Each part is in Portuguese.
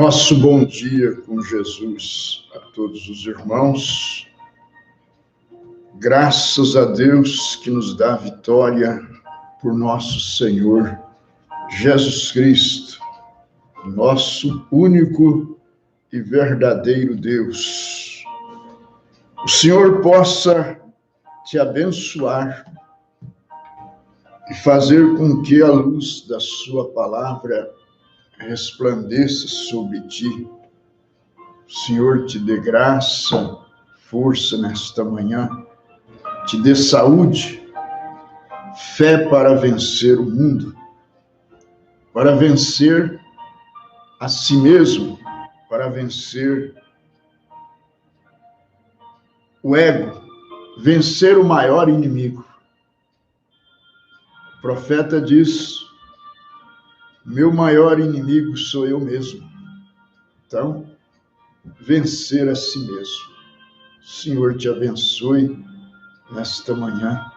Nosso bom dia com Jesus a todos os irmãos. Graças a Deus que nos dá vitória por nosso Senhor Jesus Cristo, nosso único e verdadeiro Deus. O Senhor possa te abençoar e fazer com que a luz da sua palavra resplandeça sobre ti. O Senhor te dê graça, força nesta manhã, te dê saúde, fé para vencer o mundo, para vencer a si mesmo, para vencer o ego, vencer o maior inimigo. O profeta diz: meu maior inimigo sou eu mesmo. Então, vencer a si mesmo. O Senhor te abençoe nesta manhã.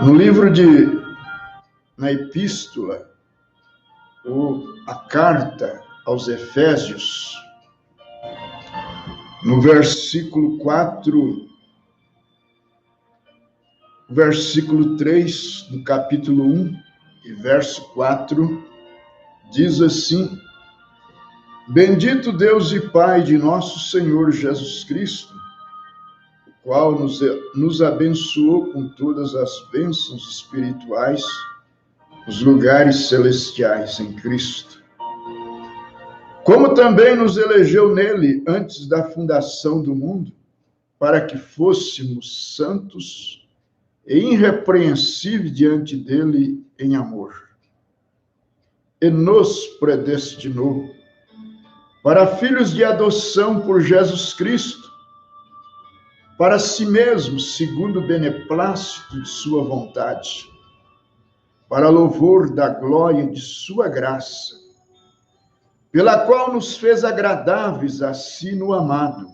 No livro na epístola, ou a carta aos Efésios, no versículo 4, versículo 3, do capítulo 1, e verso 4, diz assim: bendito Deus e Pai de nosso Senhor Jesus Cristo, o qual nos abençoou com todas as bênçãos espirituais nos lugares celestiais em Cristo, como também nos elegeu nele antes da fundação do mundo, para que fôssemos santos e irrepreensíveis diante dele em amor. E nos predestinou para filhos de adoção por Jesus Cristo, para si mesmo, segundo o beneplácito de sua vontade, para louvor da glória de sua graça, pela qual nos fez agradáveis a si no amado,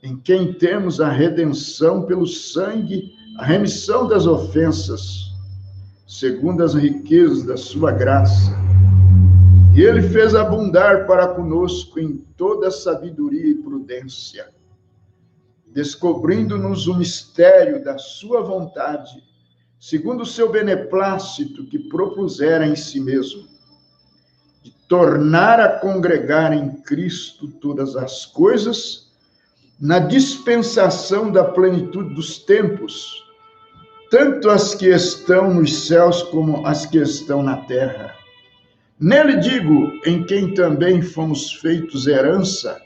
em quem temos a redenção pelo sangue, a remissão das ofensas, segundo as riquezas da sua graça. E ele fez abundar para conosco em toda sabedoria e prudência, descobrindo-nos o mistério da sua vontade, segundo o seu beneplácito que propusera em si mesmo, de tornar a congregar em Cristo todas as coisas, na dispensação da plenitude dos tempos, tanto as que estão nos céus como as que estão na terra. Nele digo, em quem também fomos feitos herança,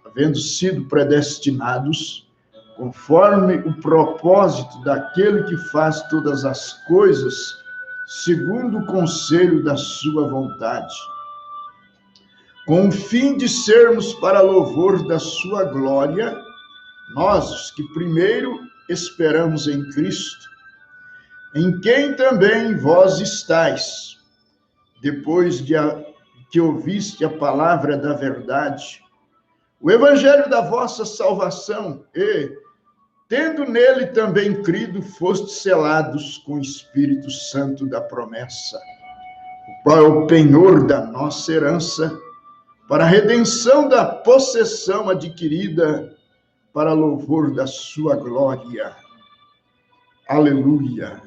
havendo sido predestinados, conforme o propósito daquele que faz todas as coisas, segundo o conselho da sua vontade, com o fim de sermos para louvor da sua glória, nós, os que primeiro esperamos em Cristo, em quem também vós estáis, depois de que ouviste a palavra da verdade, o evangelho da vossa salvação, e, tendo nele também crido, fostes selados com o Espírito Santo da promessa, o qual é o penhor da nossa herança, para a redenção da possessão adquirida, para louvor da sua glória. Aleluia.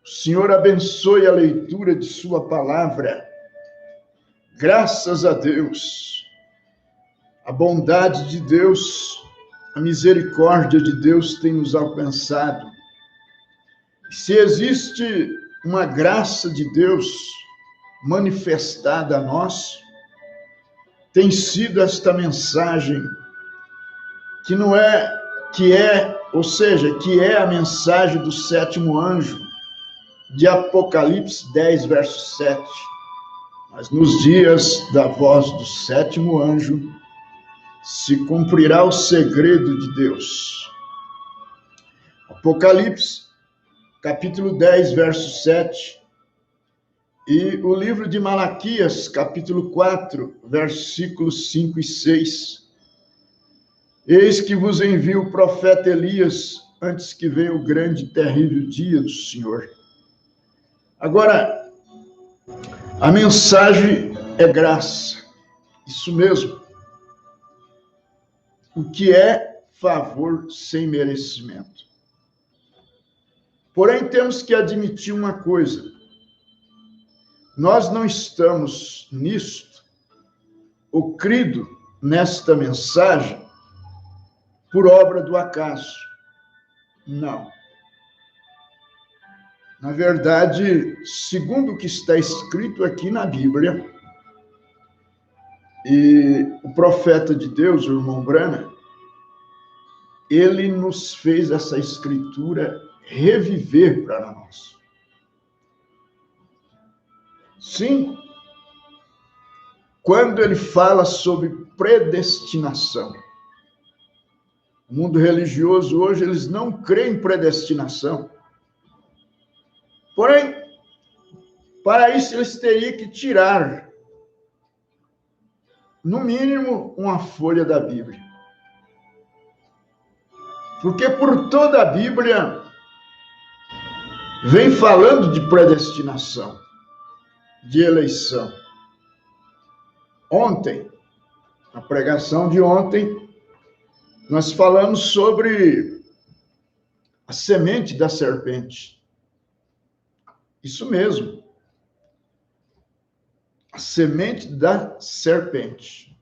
O Senhor abençoe a leitura de sua palavra. Graças a Deus. A bondade de Deus, a misericórdia de Deus tem nos alcançado. Se existe uma graça de Deus manifestada a nós, tem sido esta mensagem que é a mensagem do sétimo anjo de Apocalipse 10, verso 7. Mas nos dias da voz do sétimo anjo se cumprirá o segredo de Deus. Apocalipse, capítulo 10, verso 7. E o livro de Malaquias, capítulo 4, versículos 5 e 6. Eis que vos envio o profeta Elias, antes que venha o grande e terrível dia do Senhor. Agora, a mensagem é graça. Isso mesmo. O que é favor sem merecimento. Porém, temos que admitir uma coisa. Nós não estamos nisto, ou crido nesta mensagem, por obra do acaso. Não. Na verdade, segundo o que está escrito aqui na Bíblia, e o profeta de Deus, o irmão Branham, ele nos fez essa escritura reviver para nós. Sim, quando ele fala sobre predestinação. O mundo religioso hoje, eles não creem em predestinação. Porém, para isso eles teriam que tirar, no mínimo, uma folha da Bíblia. Porque por toda a Bíblia vem falando de predestinação, de eleição. Ontem, na pregação de ontem, nós falamos sobre a semente da serpente. Isso mesmo. A semente da serpente.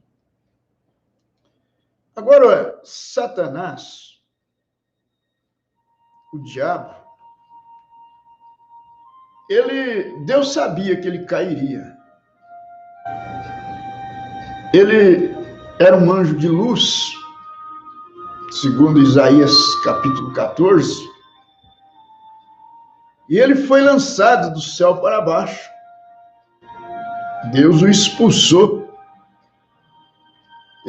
Agora, Satanás, o diabo, Deus sabia que ele cairia. Ele era um anjo de luz, segundo Isaías capítulo 14, e ele foi lançado do céu para baixo. Deus o expulsou.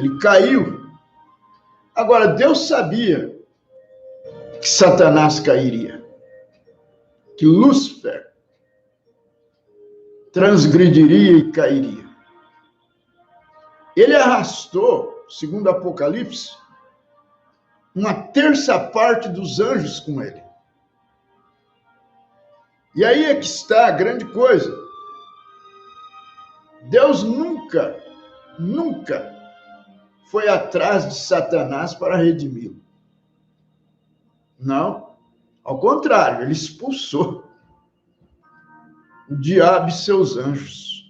Ele caiu. Agora, Deus sabia que Satanás cairia, que Lúcifer transgrediria e cairia. Ele arrastou, segundo Apocalipse, uma terça parte dos anjos com ele. E aí é que está a grande coisa. Deus nunca foi atrás de Satanás para redimi-lo. Não, ao contrário, ele expulsou o diabo e seus anjos.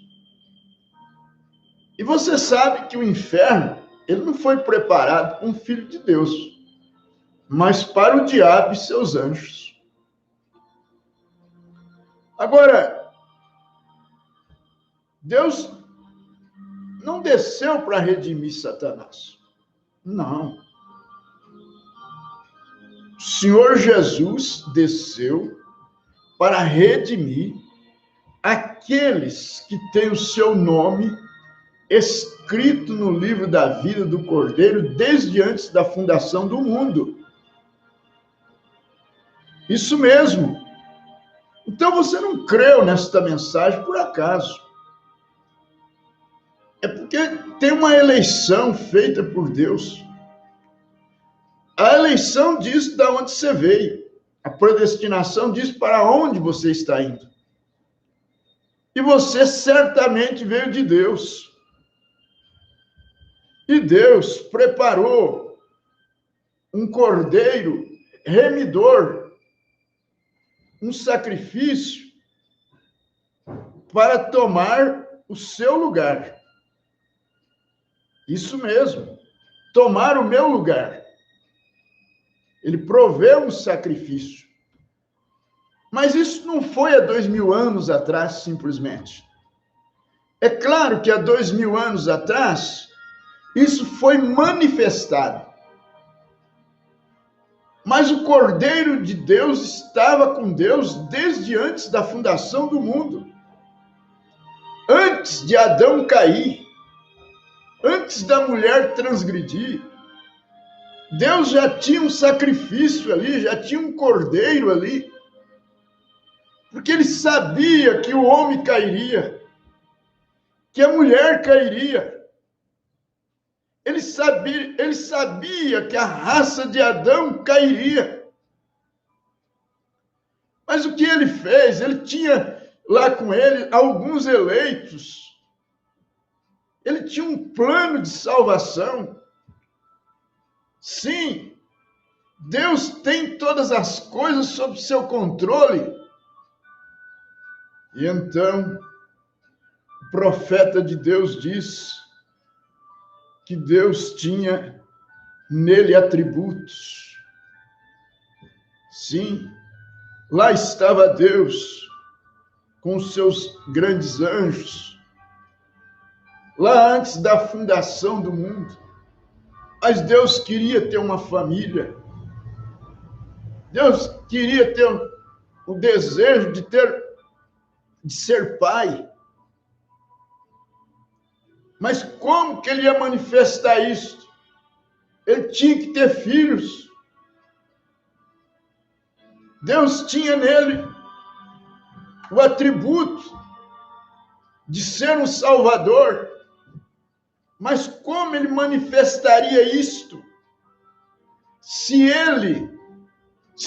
E você sabe que o inferno, ele não foi preparado para um filho de Deus, mas para o diabo e seus anjos. Agora, Deus não desceu para redimir Satanás. Não. O Senhor Jesus desceu para redimir aqueles que têm o seu nome escrito no livro da vida do Cordeiro desde antes da fundação do mundo. Isso mesmo. Então você não creu nesta mensagem por acaso. É porque tem uma eleição feita por Deus. A eleição diz de onde você veio. A predestinação diz para onde você está indo. E você certamente veio de Deus. E Deus preparou um cordeiro remidor, um sacrifício para tomar o seu lugar. Isso mesmo, tomar o meu lugar. Ele proveu um sacrifício. Mas isso não foi há 2000 anos atrás, simplesmente. É claro que há 2000 anos atrás, isso foi manifestado. Mas o Cordeiro de Deus estava com Deus desde antes da fundação do mundo. Antes de Adão cair, antes da mulher transgredir, Deus já tinha um sacrifício ali, já tinha um cordeiro ali, porque ele sabia que o homem cairia, que a mulher cairia. Ele sabia que a raça de Adão cairia. Mas o que ele fez? Ele tinha lá com ele alguns eleitos. Ele tinha um plano de salvação. Sim, Deus tem todas as coisas sob seu controle. E então, o profeta de Deus diz que Deus tinha nele atributos. Sim, lá estava Deus com os seus grandes anjos, lá antes da fundação do mundo. Mas Deus queria ter uma família. Deus queria ter o desejo de ser pai. Mas como que ele ia manifestar isso? Ele tinha que ter filhos. Deus tinha nele o atributo de ser um salvador. Mas como ele manifestaria isto? Se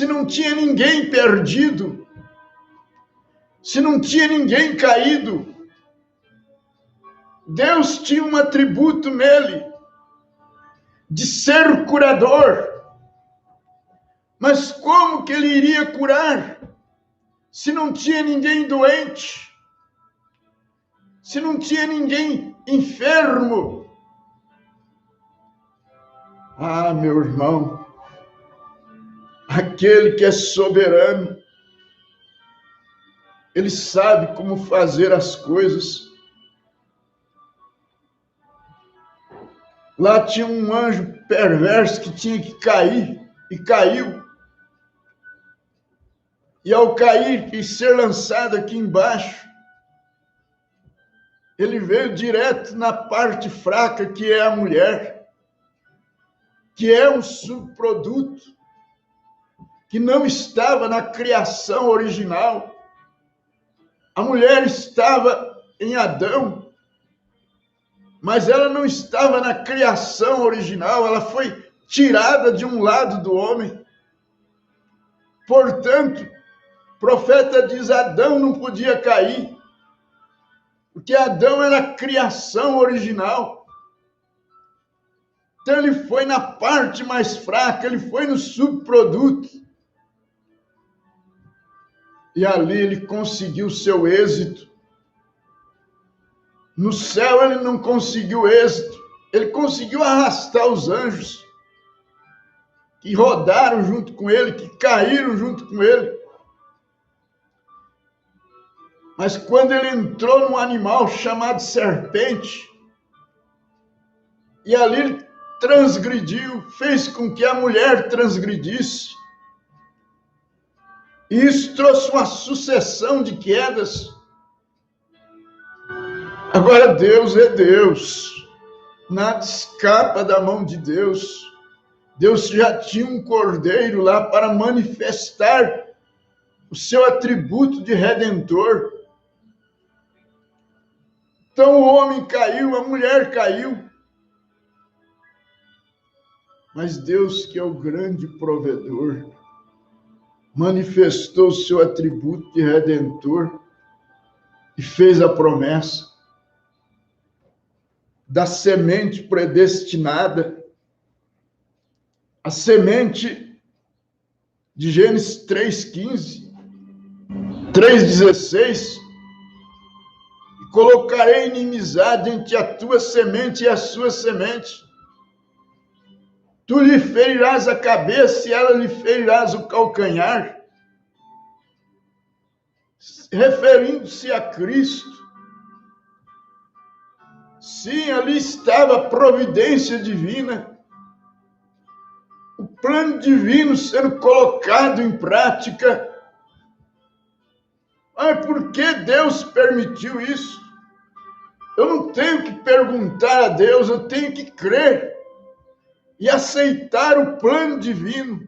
não tinha ninguém perdido, se não tinha ninguém caído, Deus tinha um atributo nele de ser curador. Mas como que ele iria curar se não tinha ninguém doente? Se não tinha ninguém enfermo? Ah, meu irmão, aquele que é soberano, ele sabe como fazer as coisas. Lá tinha um anjo perverso que tinha que cair, e caiu. E ao cair e ser lançado aqui embaixo, ele veio direto na parte fraca que é a mulher. que é um subproduto, que não estava na criação original. A mulher estava em Adão, mas ela não estava na criação original, ela foi tirada de um lado do homem. Portanto, o profeta diz: Adão não podia cair, porque Adão era a criação original. Então ele foi na parte mais fraca, ele foi no subproduto. E ali ele conseguiu seu êxito. No céu ele não conseguiu êxito, ele conseguiu arrastar os anjos, que rodaram junto com ele, que caíram junto com ele. Mas quando ele entrou num animal chamado serpente, e ali ele transgrediu, fez com que a mulher transgredisse, e isso trouxe uma sucessão de quedas. Agora Deus é Deus, nada escapa da mão de Deus. Deus já tinha um cordeiro lá para manifestar o seu atributo de redentor. Então o homem caiu, a mulher caiu. Mas Deus, que é o grande provedor, manifestou o seu atributo de redentor e fez a promessa da semente predestinada, a semente de Gênesis 3,15, 3,16, e colocarei inimizade entre a tua semente e a sua semente. Tu lhe ferirás a cabeça e ela lhe ferirás o calcanhar. Referindo-se a Cristo. Sim, ali estava a providência divina. O plano divino sendo colocado em prática. Mas por que Deus permitiu isso? Eu não tenho que perguntar a Deus, eu tenho que crer e aceitar o plano divino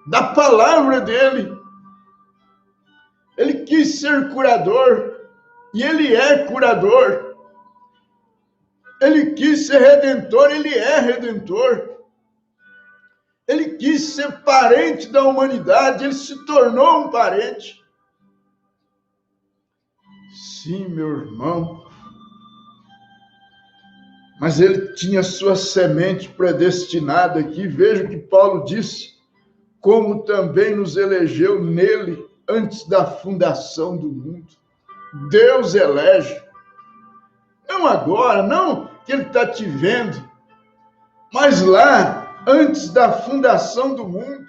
da palavra dele. Ele quis ser curador e ele é curador. Ele quis ser redentor, ele é redentor. Ele quis ser parente da humanidade, ele se tornou um parente. Sim, meu irmão. Mas ele tinha sua semente predestinada aqui. Veja o que Paulo disse: como também nos elegeu nele antes da fundação do mundo. Deus elege. Não agora, não que ele está te vendo, mas lá, antes da fundação do mundo.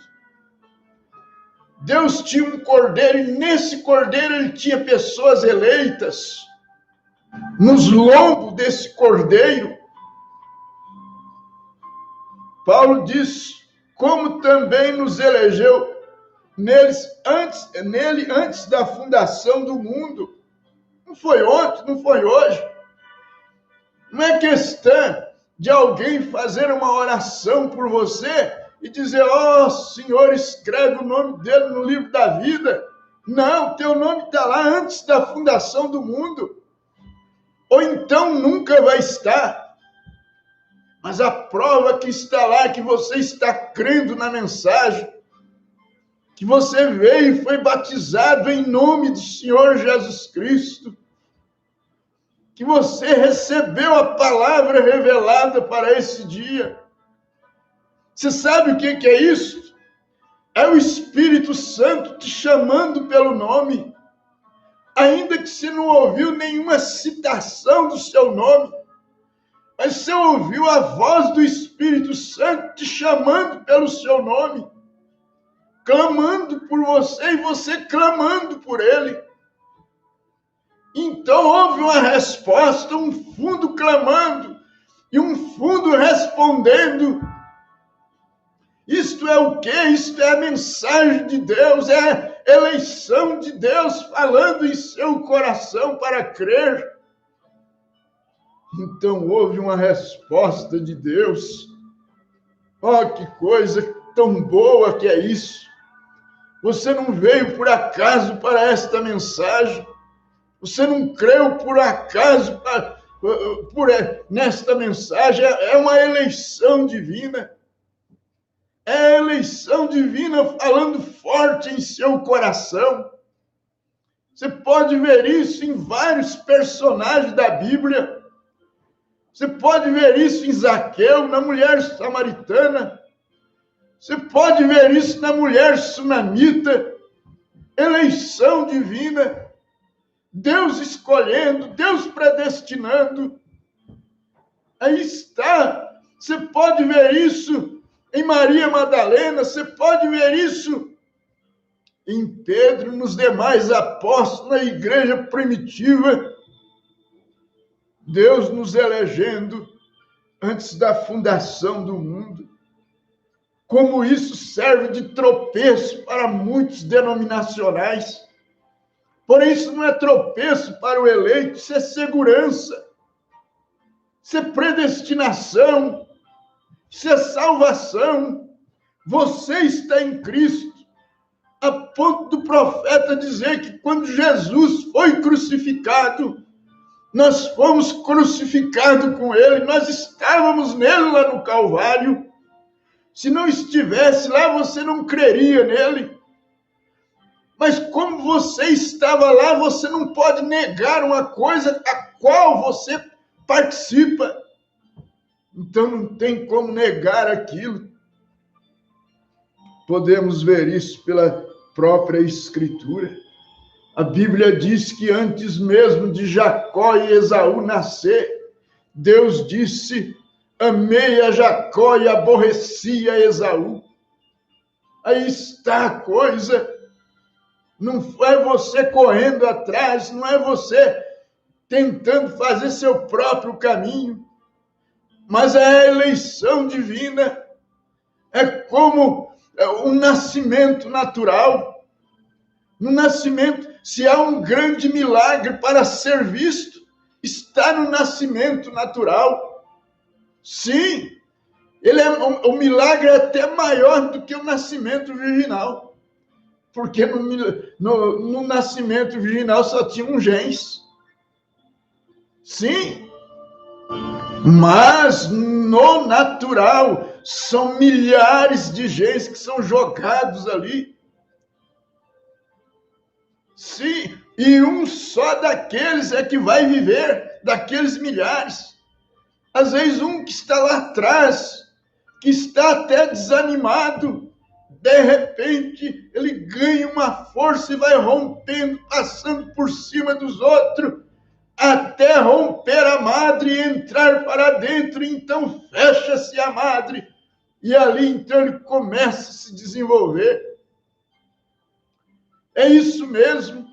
Deus tinha um cordeiro, e nesse cordeiro ele tinha pessoas eleitas. Nos lombos desse cordeiro, Paulo diz: como também nos elegeu nele antes da fundação do mundo. Não foi ontem, não foi hoje. Não é questão de alguém fazer uma oração por você e dizer: ó, Senhor, escreve o nome dele no livro da vida. Não, teu nome está lá antes da fundação do mundo. Ou então nunca vai estar. Mas a prova que está lá, que você está crendo na mensagem, que você veio e foi batizado em nome do Senhor Jesus Cristo, que você recebeu a palavra revelada para esse dia. Você sabe o que é isso? É o Espírito Santo te chamando pelo nome, ainda que você não ouviu nenhuma citação do seu nome, mas você ouviu a voz do Espírito Santo te chamando pelo seu nome, clamando por você e você clamando por ele. Então houve uma resposta, um fundo clamando e um fundo respondendo. Isto é o quê? Isto é a mensagem de Deus, é a eleição de Deus falando em seu coração para crer. Então houve uma resposta de Deus. Oh, que coisa tão boa que é isso! Você não veio por acaso para esta mensagem. Você não creu por acaso nesta mensagem. É uma eleição divina. É a eleição divina falando forte em seu coração. Você pode ver isso em vários personagens da Bíblia. Você pode ver isso em Zaqueu, na mulher samaritana. Você pode ver isso na mulher sunamita. Eleição divina. Deus escolhendo, Deus predestinando. Aí está. Você pode ver isso em Maria Madalena, você pode ver isso em Pedro, nos demais apóstolos, na igreja primitiva. Deus nos elegendo antes da fundação do mundo. Como isso serve de tropeço para muitos denominacionais. Porém, isso não é tropeço para o eleito, isso é segurança, isso é predestinação, isso é salvação. Você está em Cristo, a ponto do profeta dizer que quando Jesus foi crucificado, nós fomos crucificados com ele, nós estávamos nele lá no Calvário. Se não estivesse lá, você não creria nele. Mas como você estava lá, você não pode negar uma coisa a qual você participa. Então não tem como negar aquilo. Podemos ver isso pela própria Escritura. A Bíblia diz que antes mesmo de Jacó e Esaú nascer, Deus disse: amei a Jacó e aborreci a Esaú. Aí está a coisa. Não é você correndo atrás, não é você tentando fazer seu próprio caminho, mas é a eleição divina. É como um nascimento natural. No nascimento, se há um grande milagre para ser visto, está no nascimento natural. Sim, o milagre é até maior do que o nascimento virginal. Porque no nascimento virginal só tinha um genes. Sim. Mas no natural são milhares de genes que são jogados ali. Sim. E um só daqueles é que vai viver, daqueles milhares. Às vezes um que está lá atrás, que está até desanimado, de repente, ele ganha uma força e vai rompendo, passando por cima dos outros, até romper a madre e entrar para dentro. Então fecha-se a madre e ali então ele começa a se desenvolver. É isso mesmo.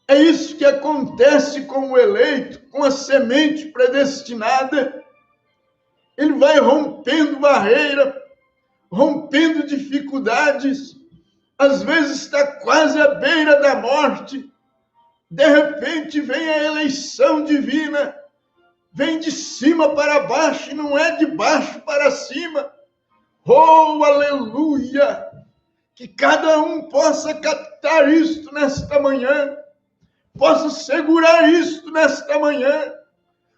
É isso que acontece com o eleito, com a semente predestinada. Ele vai rompendo barreira, rompendo dificuldades, às vezes está quase à beira da morte. De repente vem a eleição divina, vem de cima para baixo e não é de baixo para cima. Oh, aleluia! Que cada um possa captar isto nesta manhã, possa segurar isto nesta manhã.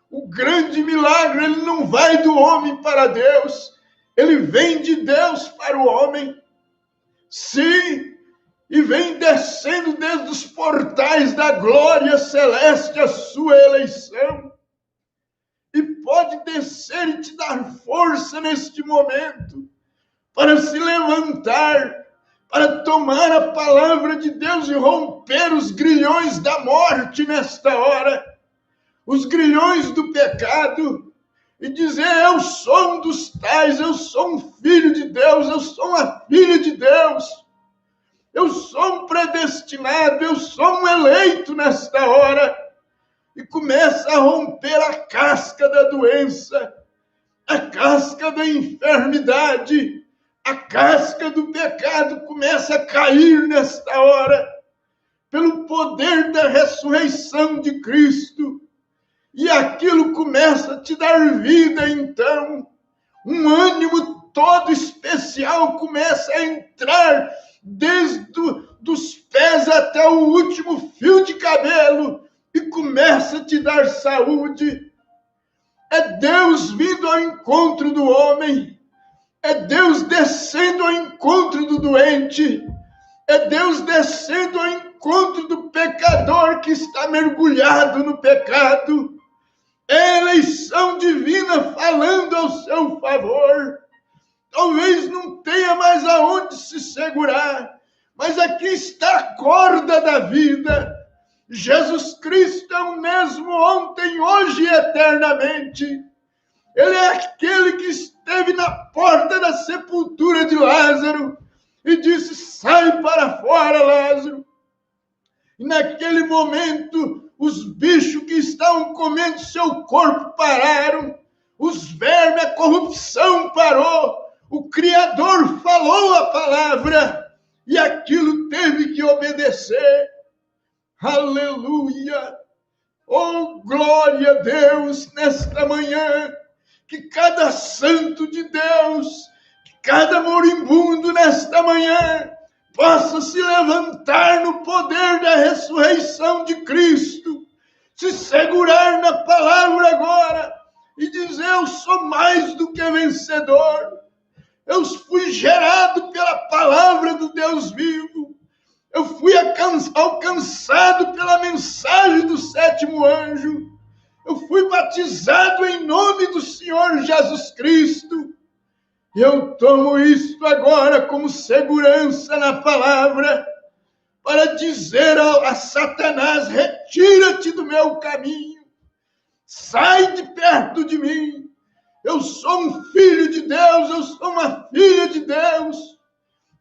O grande milagre, ele não vai do homem para Deus, ele vem de Deus para o homem. Sim, e vem descendo desde os portais da glória celeste a sua eleição. E pode descer e te dar força neste momento para se levantar, para tomar a palavra de Deus e romper os grilhões da morte nesta hora, os grilhões do pecado, e dizer: eu sou um dos tais, eu sou um filho de Deus, eu sou uma filha de Deus, eu sou um predestinado, eu sou um eleito nesta hora. E começa a romper a casca da doença, a casca da enfermidade, a casca do pecado começa a cair nesta hora, pelo poder da ressurreição de Cristo. E aquilo começa a te dar vida, então, um ânimo todo especial começa a entrar desde dos pés até o último fio de cabelo e começa a te dar saúde. É Deus vindo ao encontro do homem. É Deus descendo ao encontro do doente. É Deus descendo ao encontro do pecador que está mergulhado no pecado. É a eleição divina falando ao seu favor. Talvez não tenha mais aonde se segurar, mas aqui está a corda da vida. Jesus Cristo é o mesmo ontem, hoje e eternamente. Ele é aquele que esteve na porta da sepultura de Lázaro e disse: sai para fora, Lázaro. E naquele momento, os bichos que estavam comendo seu corpo pararam, os vermes, a corrupção parou, o Criador falou a palavra e aquilo teve que obedecer. Aleluia! Oh, glória a Deus nesta manhã, que cada santo de Deus, que cada moribundo nesta manhã possa se levantar no poder da ressurreição de Cristo, se segurar na palavra agora e dizer: eu sou mais do que vencedor, eu fui gerado pela palavra do Deus vivo, eu fui alcançado pela mensagem do sétimo anjo, eu fui batizado em nome do Senhor Jesus Cristo. Eu tomo isto agora como segurança na palavra, para dizer a Satanás: retira-te do meu caminho, sai de perto de mim. Eu sou um filho de Deus, eu sou uma filha de Deus.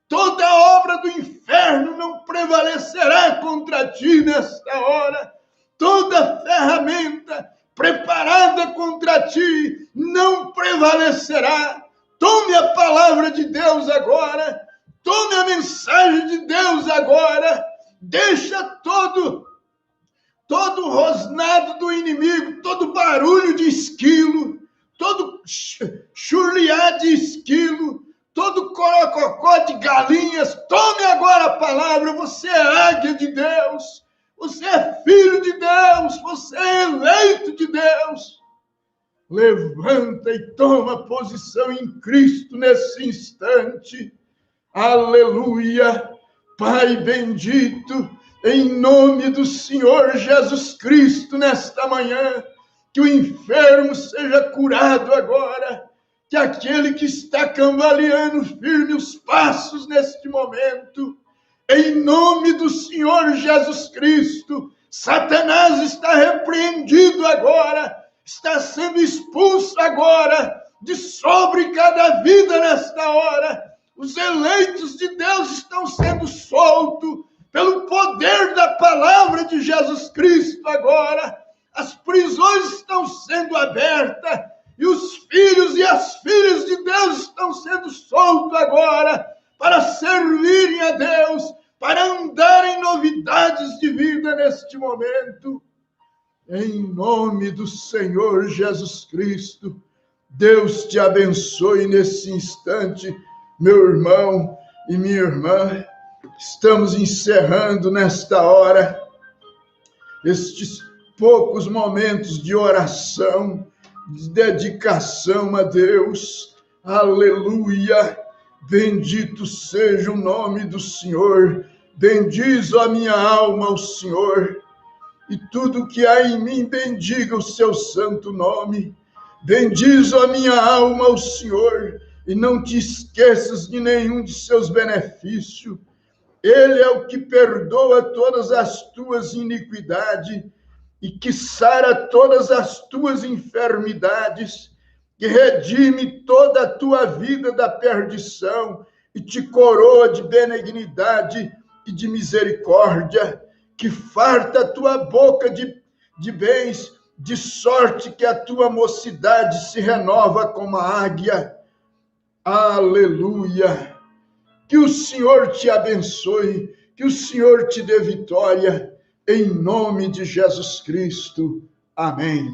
Toda obra do inferno não prevalecerá contra ti nesta hora. Toda ferramenta preparada contra ti não prevalecerá. Tome a palavra de Deus agora. Tome a mensagem de Deus agora. Deixa todo rosnado do inimigo, todo barulho de esquilo, todo churliar de esquilo, todo corococó de galinhas. Tome agora a palavra. Você é águia de Deus. Você é filho de Deus. Você é eleito de Deus. Levanta e toma posição em Cristo nesse instante. Aleluia. Pai bendito, em nome do Senhor Jesus Cristo, nesta manhã, que o enfermo seja curado agora, que aquele que está cambaleando firme os passos neste momento, em nome do Senhor Jesus Cristo, Satanás está repreendido agora, está sendo expulso agora de sobre cada vida nesta hora. Os eleitos de Deus estão sendo soltos pelo poder da palavra de Jesus Cristo agora. As prisões estão sendo abertas e os filhos e as filhas de Deus estão sendo soltos agora para servirem a Deus, para andar em novidades de vida neste momento. Em nome do Senhor Jesus Cristo, Deus te abençoe nesse instante, meu irmão e minha irmã. Estamos encerrando nesta hora estes poucos momentos de oração, de dedicação a Deus. Aleluia! Bendito seja o nome do Senhor. Bendiz a minha alma ao Senhor, e tudo que há em mim bendiga o seu santo nome. Bendiz a minha alma ao Senhor, e não te esqueças de nenhum de seus benefícios. Ele é o que perdoa todas as tuas iniquidades e que sara todas as tuas enfermidades, que redime toda a tua vida da perdição e te coroa de benignidade e de misericórdia, que farta a tua boca de bens, de sorte que a tua mocidade se renova como a águia. Aleluia! Que o Senhor te abençoe, que o Senhor te dê vitória, em nome de Jesus Cristo. Amém.